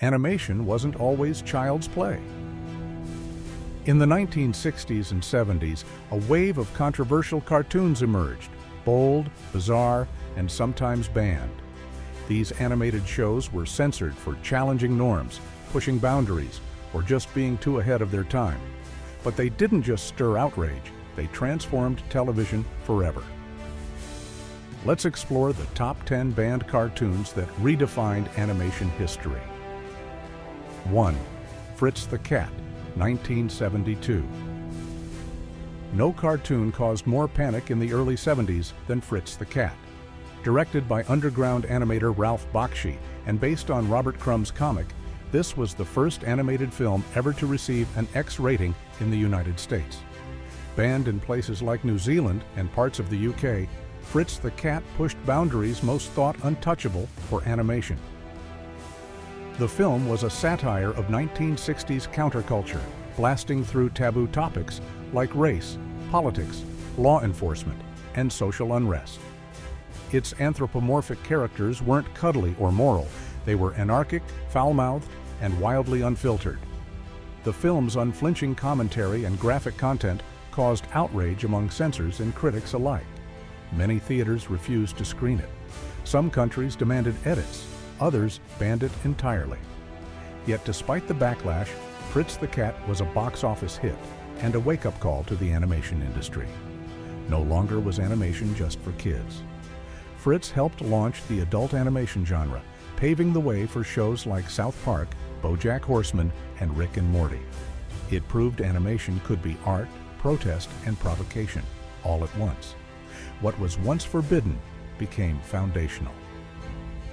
animation wasn't always child's play. In the 1960s and 70s, a wave of controversial cartoons emerged, bold, bizarre, and sometimes banned. These animated shows were censored for challenging norms, pushing boundaries, or just being too ahead of their time. But they didn't just stir outrage, they transformed television forever. Let's explore the top 10 banned cartoons that redefined animation history. 1. Fritz the Cat, 1972. No cartoon caused more panic in the early 70s than Fritz the Cat. Directed by underground animator Ralph Bakshi and based on Robert Crumb's comic, this was the first animated film ever to receive an X rating in the United States. Banned in places like New Zealand and parts of the UK, Fritz the Cat pushed boundaries most thought untouchable for animation. The film was a satire of 1960s counterculture, blasting through taboo topics like race, politics, law enforcement, and social unrest. Its anthropomorphic characters weren't cuddly or moral, they were anarchic, foul-mouthed, and wildly unfiltered. The film's unflinching commentary and graphic content caused outrage among censors and critics alike. Many theaters refused to screen it. Some countries demanded edits, others banned it entirely. Yet despite the backlash, Fritz the Cat was a box office hit and a wake-up call to the animation industry. No longer was animation just for kids. Fritz helped launch the adult animation genre, paving the way for shows like South Park, BoJack Horseman, and Rick and Morty. It proved animation could be art, protest, and provocation, all at once. What was once forbidden became foundational.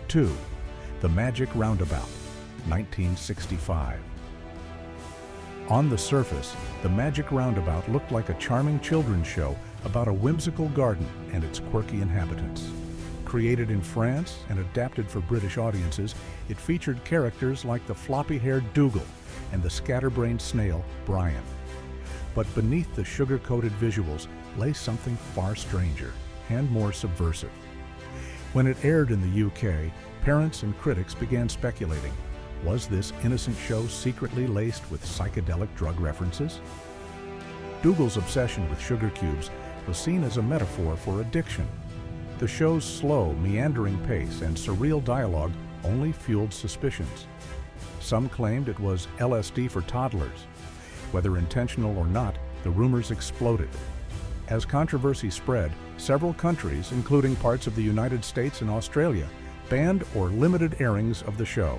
2. The Magic Roundabout, 1965. On the surface, the Magic Roundabout looked like a charming children's show about a whimsical garden and its quirky inhabitants. Created in France and adapted for British audiences, it featured characters like the floppy-haired Dougal and the scatterbrained snail, Brian. But beneath the sugar-coated visuals lay something far stranger and more subversive. When it aired in the UK, parents and critics began speculating, was this innocent show secretly laced with psychedelic drug references? Dougal's obsession with sugar cubes was seen as a metaphor for addiction. The show's slow, meandering pace and surreal dialogue only fueled suspicions. Some claimed it was LSD for toddlers. Whether intentional or not, the rumors exploded. As controversy spread, several countries, including parts of the United States and Australia, banned or limited airings of the show.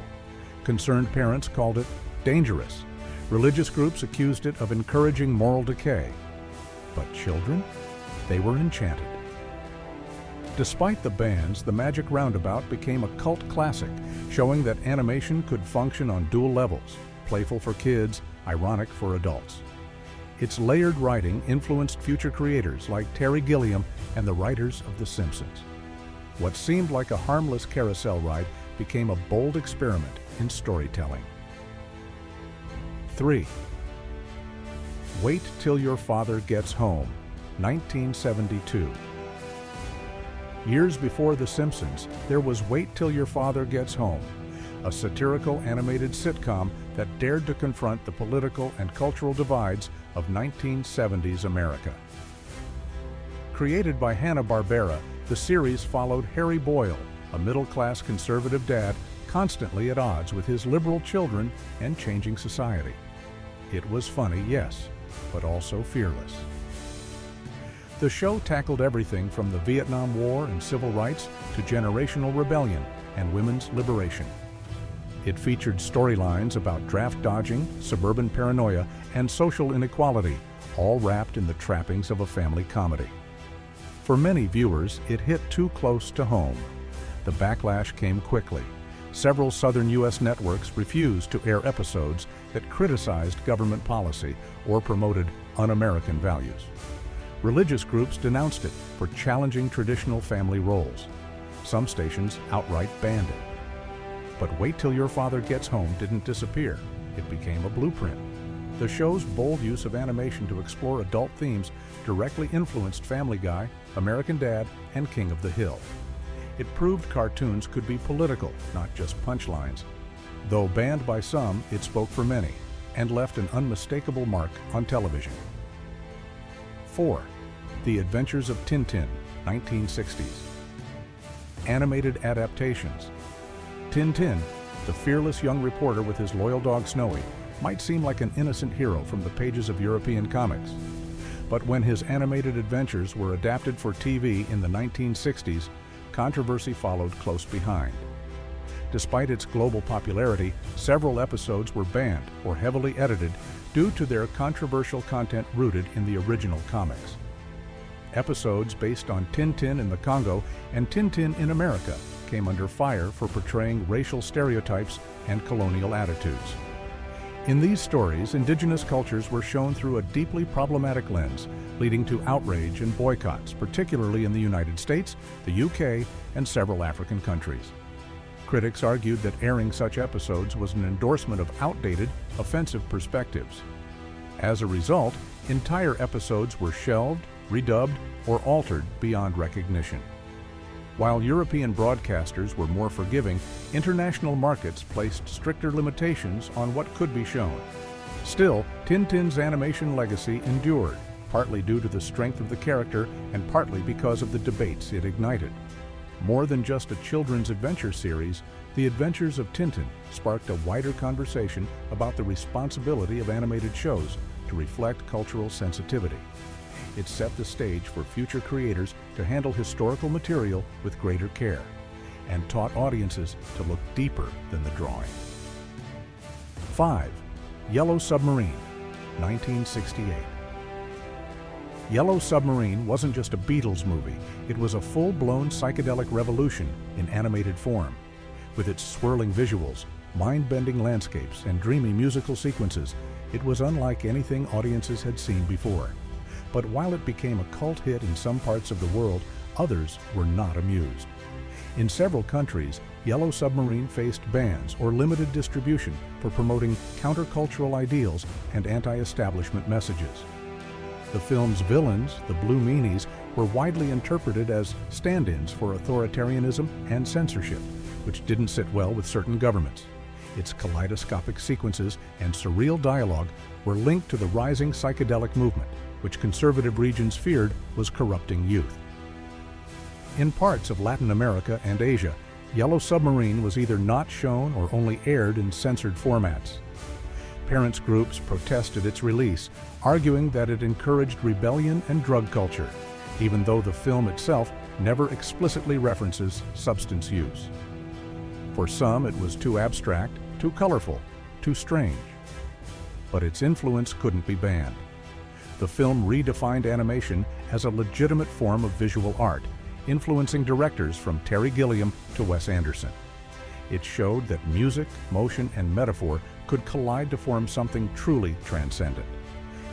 Concerned parents called it dangerous. Religious groups accused it of encouraging moral decay. But children? They were enchanted. Despite the bans, the Magic Roundabout became a cult classic, showing that animation could function on dual levels, playful for kids, ironic for adults. Its layered writing influenced future creators like Terry Gilliam and the writers of The Simpsons. What seemed like a harmless carousel ride became a bold experiment in storytelling. 3. Wait Till Your Father Gets Home, 1972. Years before The Simpsons, there was Wait Till Your Father Gets Home, a satirical animated sitcom that dared to confront the political and cultural divides of 1970s America. Created by Hanna-Barbera, the series followed Harry Boyle, a middle-class conservative dad constantly at odds with his liberal children and changing society. It was funny, yes, but also fearless. The show tackled everything from the Vietnam War and civil rights to generational rebellion and women's liberation. It featured storylines about draft dodging, suburban paranoia, and social inequality, all wrapped in the trappings of a family comedy. For many viewers, it hit too close to home. The backlash came quickly. Several southern U.S. networks refused to air episodes that criticized government policy or promoted un-American values. Religious groups denounced it for challenging traditional family roles. Some stations outright banned it. But Wait Till Your Father Gets Home didn't disappear. It became a blueprint. The show's bold use of animation to explore adult themes directly influenced Family Guy, American Dad, and King of the Hill. It proved cartoons could be political, not just punchlines. Though banned by some, it spoke for many and left an unmistakable mark on television. 4. The Adventures of Tintin, 1960s. Animated adaptations. Tintin, the fearless young reporter with his loyal dog Snowy, might seem like an innocent hero from the pages of European comics. But when his animated adventures were adapted for TV in the 1960s, controversy followed close behind. Despite its global popularity, several episodes were banned or heavily edited due to their controversial content rooted in the original comics. Episodes based on Tintin in the Congo and Tintin in America came under fire for portraying racial stereotypes and colonial attitudes. In these stories, indigenous cultures were shown through a deeply problematic lens, leading to outrage and boycotts, particularly in the United States, the UK, and several African countries. Critics argued that airing such episodes was an endorsement of outdated, offensive perspectives. As a result, entire episodes were shelved, redubbed, or altered beyond recognition. While European broadcasters were more forgiving, international markets placed stricter limitations on what could be shown. Still, Tintin's animation legacy endured, partly due to the strength of the character and partly because of the debates it ignited. More than just a children's adventure series, The Adventures of Tintin sparked a wider conversation about the responsibility of animated shows to reflect cultural sensitivity. It set the stage for future creators to handle historical material with greater care, and taught audiences to look deeper than the drawing. 5. Yellow Submarine, 1968. Yellow Submarine wasn't just a Beatles movie, it was a full-blown psychedelic revolution in animated form. With its swirling visuals, mind-bending landscapes, and dreamy musical sequences, it was unlike anything audiences had seen before. But while it became a cult hit in some parts of the world, others were not amused. In several countries, Yellow Submarine faced bans or limited distribution for promoting countercultural ideals and anti-establishment messages. The film's villains, the Blue Meanies, were widely interpreted as stand-ins for authoritarianism and censorship, which didn't sit well with certain governments. Its kaleidoscopic sequences and surreal dialogue were linked to the rising psychedelic movement, which conservative regions feared was corrupting youth. In parts of Latin America and Asia, Yellow Submarine was either not shown or only aired in censored formats. Parents' groups protested its release, arguing that it encouraged rebellion and drug culture, even though the film itself never explicitly references substance use. For some, it was too abstract, too colorful, too strange. But its influence couldn't be banned. The film redefined animation as a legitimate form of visual art, influencing directors from Terry Gilliam to Wes Anderson. It showed that music, motion, and metaphor could collide to form something truly transcendent.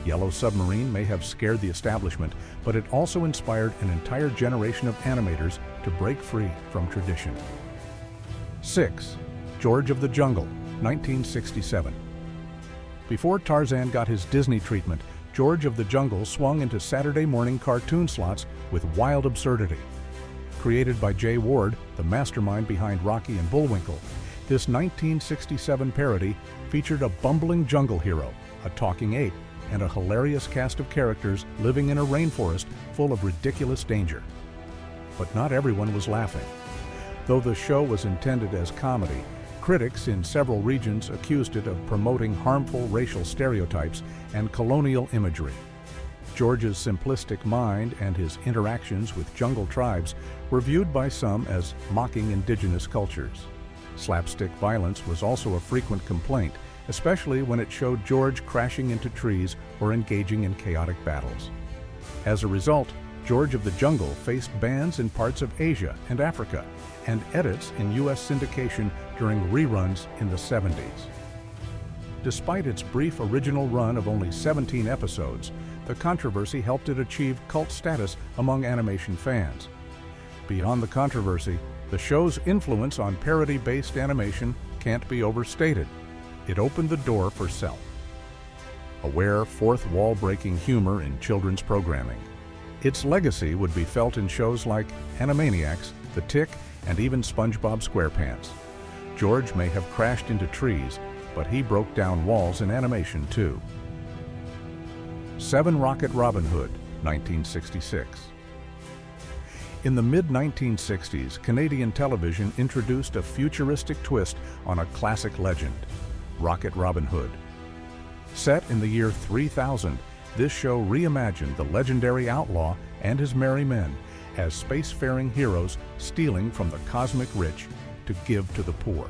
Yellow Submarine may have scared the establishment, but it also inspired an entire generation of animators to break free from tradition. 6. George of the Jungle, 1967. Before Tarzan got his Disney treatment, George of the Jungle swung into Saturday morning cartoon slots with wild absurdity. Created by Jay Ward, the mastermind behind Rocky and Bullwinkle, this 1967 parody featured a bumbling jungle hero, a talking ape, and a hilarious cast of characters living in a rainforest full of ridiculous danger. But not everyone was laughing. Though the show was intended as comedy, critics in several regions accused it of promoting harmful racial stereotypes and colonial imagery. George's simplistic mind and his interactions with jungle tribes were viewed by some as mocking indigenous cultures. Slapstick violence was also a frequent complaint, especially when it showed George crashing into trees or engaging in chaotic battles. As a result, George of the Jungle faced bans in parts of Asia and Africa, and edits in U.S. syndication during reruns in the 70s. Despite its brief original run of only 17 episodes, the controversy helped it achieve cult status among animation fans. Beyond the controversy, the show's influence on parody-based animation can't be overstated. It opened the door for self-aware, fourth-wall-breaking humor in children's programming. Its legacy would be felt in shows like Animaniacs, The Tick, and even SpongeBob SquarePants. George may have crashed into trees, but he broke down walls in animation too. 7. Rocket Robin Hood, 1966. In the mid-1960s, Canadian television introduced a futuristic twist on a classic legend, Rocket Robin Hood. Set in the year 3000, this show reimagined the legendary outlaw and his merry men as spacefaring heroes stealing from the cosmic rich to give to the poor.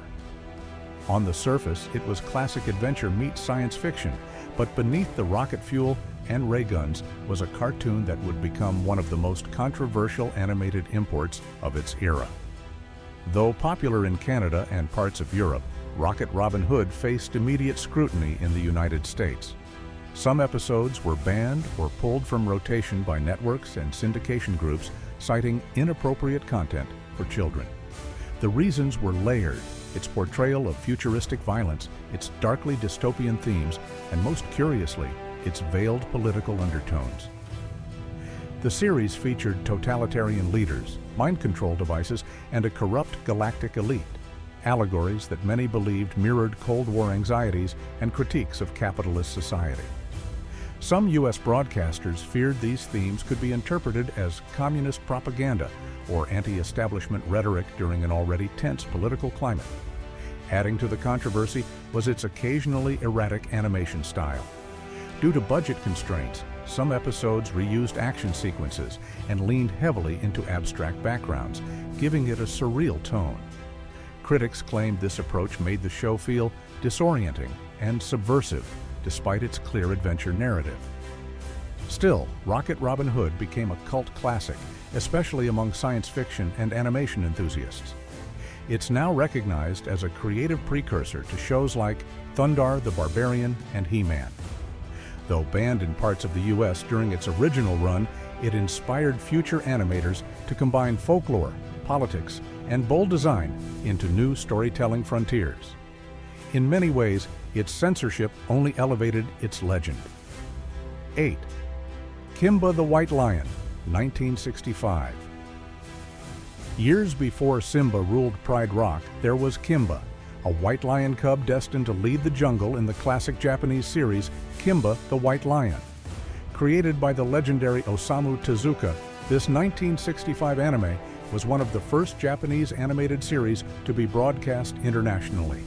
On the surface, it was classic adventure meets science fiction, but beneath the rocket fuel and ray guns was a cartoon that would become one of the most controversial animated imports of its era. Though popular in Canada and parts of Europe, Rocket Robin Hood faced immediate scrutiny in the United States. Some episodes were banned or pulled from rotation by networks and syndication groups, citing inappropriate content for children. The reasons were layered: its portrayal of futuristic violence, its darkly dystopian themes, and most curiously, its veiled political undertones. The series featured totalitarian leaders, mind control devices, and a corrupt galactic elite, allegories that many believed mirrored Cold War anxieties and critiques of capitalist society. Some U.S. broadcasters feared these themes could be interpreted as communist propaganda or anti-establishment rhetoric during an already tense political climate. Adding to the controversy was its occasionally erratic animation style. Due to budget constraints, some episodes reused action sequences and leaned heavily into abstract backgrounds, giving it a surreal tone. Critics claimed this approach made the show feel disorienting and subversive, despite its clear adventure narrative. Still, Rocket Robin Hood became a cult classic, especially among science fiction and animation enthusiasts. It's now recognized as a creative precursor to shows like Thundar the Barbarian and He-Man. Though banned in parts of the U.S. during its original run, it inspired future animators to combine folklore, politics, and bold design into new storytelling frontiers. In many ways, its censorship only elevated its legend. 8. Kimba the White Lion, 1965. Years before Simba ruled Pride Rock, there was Kimba, a white lion cub destined to lead the jungle in the classic Japanese series Kimba the White Lion. Created by the legendary Osamu Tezuka, this 1965 anime was one of the first Japanese animated series to be broadcast internationally.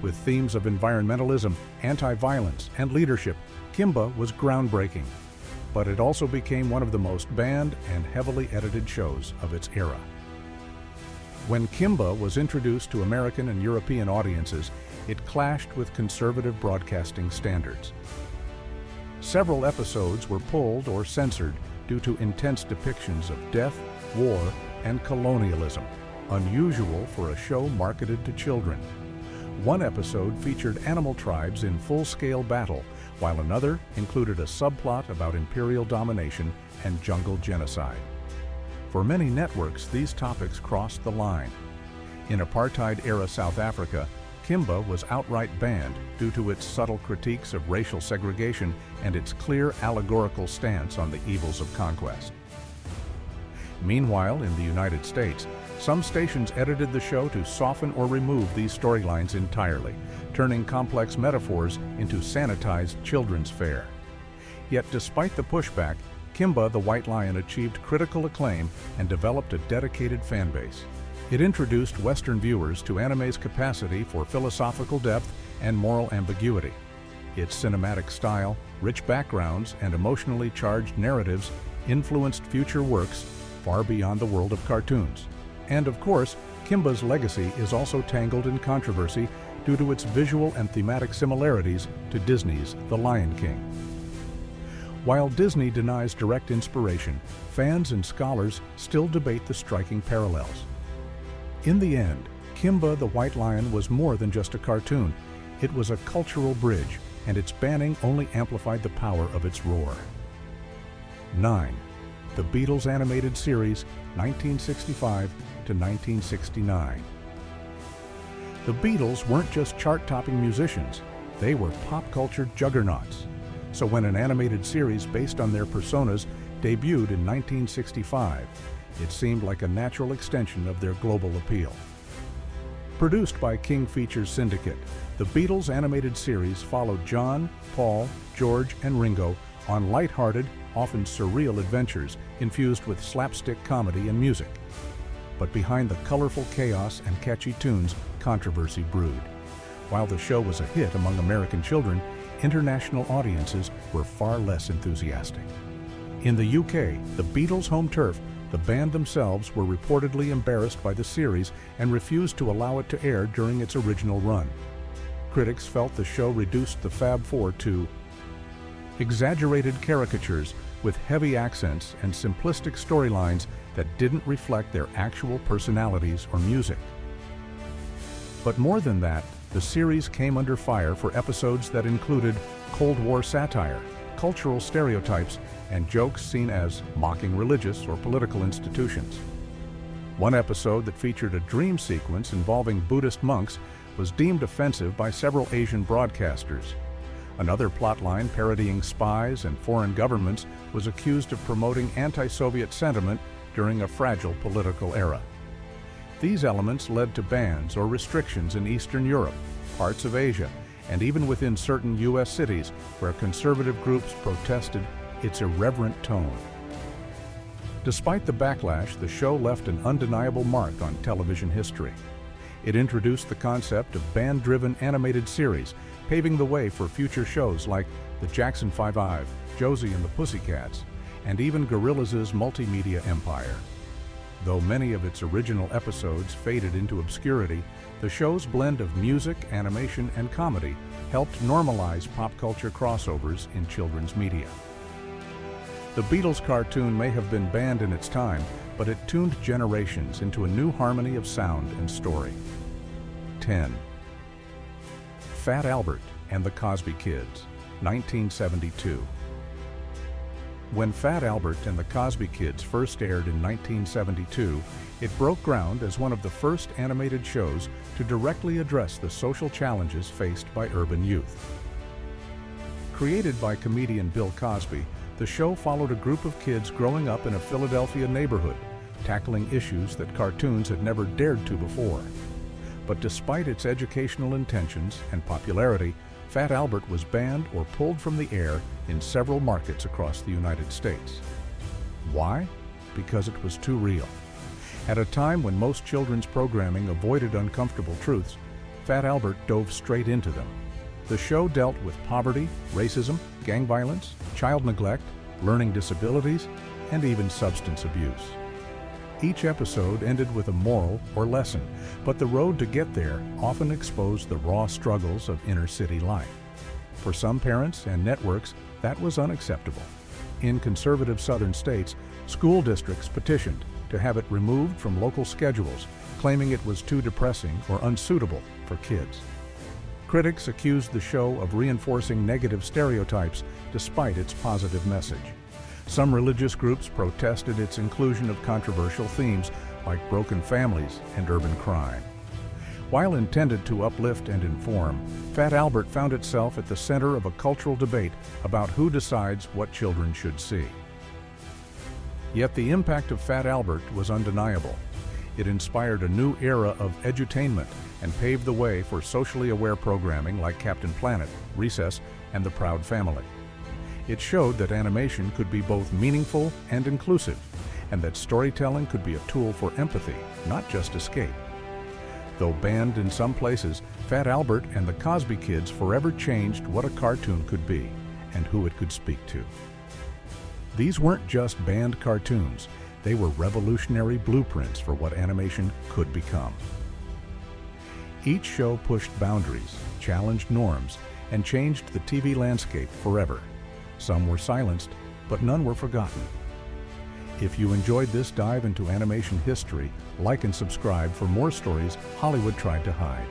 With themes of environmentalism, anti-violence, and leadership, Kimba was groundbreaking, but it also became one of the most banned and heavily edited shows of its era. When Kimba was introduced to American and European audiences, it clashed with conservative broadcasting standards. Several episodes were pulled or censored due to intense depictions of death, war, and colonialism, unusual for a show marketed to children. One episode featured animal tribes in full-scale battle, while another included a subplot about imperial domination and jungle genocide. For many networks, these topics crossed the line. In apartheid-era South Africa, Kimba was outright banned due to its subtle critiques of racial segregation and its clear allegorical stance on the evils of conquest. Meanwhile, in the United States, some stations edited the show to soften or remove these storylines entirely, turning complex metaphors into sanitized children's fare. Yet despite the pushback, Kimba the White Lion achieved critical acclaim and developed a dedicated fan base. It introduced Western viewers to anime's capacity for philosophical depth and moral ambiguity. Its cinematic style, rich backgrounds, and emotionally charged narratives influenced future works far beyond the world of cartoons. And of course, Kimba's legacy is also tangled in controversy due to its visual and thematic similarities to Disney's The Lion King. While Disney denies direct inspiration, fans and scholars still debate the striking parallels. In the end, Kimba the White Lion was more than just a cartoon. It was a cultural bridge, and its banning only amplified the power of its roar. 9. The Beatles animated series, 1965 to 1969. The Beatles weren't just chart-topping musicians, they were pop-culture juggernauts. So when an animated series based on their personas debuted in 1965, it seemed like a natural extension of their global appeal. Produced by King Features Syndicate, the Beatles animated series followed John, Paul, George, and Ringo on light-hearted, often surreal adventures infused with slapstick comedy and music. But behind the colorful chaos and catchy tunes, controversy brewed. While the show was a hit among American children, international audiences were far less enthusiastic. In the UK, the Beatles' home turf, the band themselves were reportedly embarrassed by the series and refused to allow it to air during its original run. Critics felt the show reduced the Fab Four to exaggerated caricatures with heavy accents and simplistic storylines that didn't reflect their actual personalities or music. But more than that, the series came under fire for episodes that included Cold War satire, cultural stereotypes, and jokes seen as mocking religious or political institutions. One episode that featured a dream sequence involving Buddhist monks was deemed offensive by several Asian broadcasters. Another plotline parodying spies and foreign governments was accused of promoting anti-Soviet sentiment during a fragile political era. These elements led to bans or restrictions in Eastern Europe, parts of Asia, and even within certain U.S. cities where conservative groups protested its irreverent tone. Despite the backlash, the show left an undeniable mark on television history. It introduced the concept of band-driven animated series, paving the way for future shows like the Jackson 5, Josie and the Pussycats, and even Gorillaz's multimedia empire. Though many of its original episodes faded into obscurity, the show's blend of music, animation, and comedy helped normalize pop culture crossovers in children's media. The Beatles cartoon may have been banned in its time, but it tuned generations into a new harmony of sound and story. 10. Fat Albert and the Cosby Kids, 1972. When Fat Albert and the Cosby Kids first aired in 1972, it broke ground as one of the first animated shows to directly address the social challenges faced by urban youth. Created by comedian Bill Cosby, the show followed a group of kids growing up in a Philadelphia neighborhood, tackling issues that cartoons had never dared to before. But despite its educational intentions and popularity, Fat Albert was banned or pulled from the air in several markets across the United States. Why? Because it was too real. At a time when most children's programming avoided uncomfortable truths, Fat Albert dove straight into them. The show dealt with poverty, racism, gang violence, child neglect, learning disabilities, and even substance abuse. Each episode ended with a moral or lesson, but the road to get there often exposed the raw struggles of inner-city life. For some parents and networks, that was unacceptable. In conservative southern states, school districts petitioned to have it removed from local schedules, claiming it was too depressing or unsuitable for kids. Critics accused the show of reinforcing negative stereotypes despite its positive message. Some religious groups protested its inclusion of controversial themes like broken families and urban crime. While intended to uplift and inform, Fat Albert found itself at the center of a cultural debate about who decides what children should see. Yet the impact of Fat Albert was undeniable. It inspired a new era of edutainment and paved the way for socially aware programming like Captain Planet, Recess, and The Proud Family. It showed that animation could be both meaningful and inclusive, and that storytelling could be a tool for empathy, not just escape. Though banned in some places, Fat Albert and the Cosby Kids forever changed what a cartoon could be and who it could speak to. These weren't just banned cartoons, they were revolutionary blueprints for what animation could become. Each show pushed boundaries, challenged norms, and changed the TV landscape forever. Some were silenced, but none were forgotten. If you enjoyed this dive into animation history, like and subscribe for more stories Hollywood tried to hide.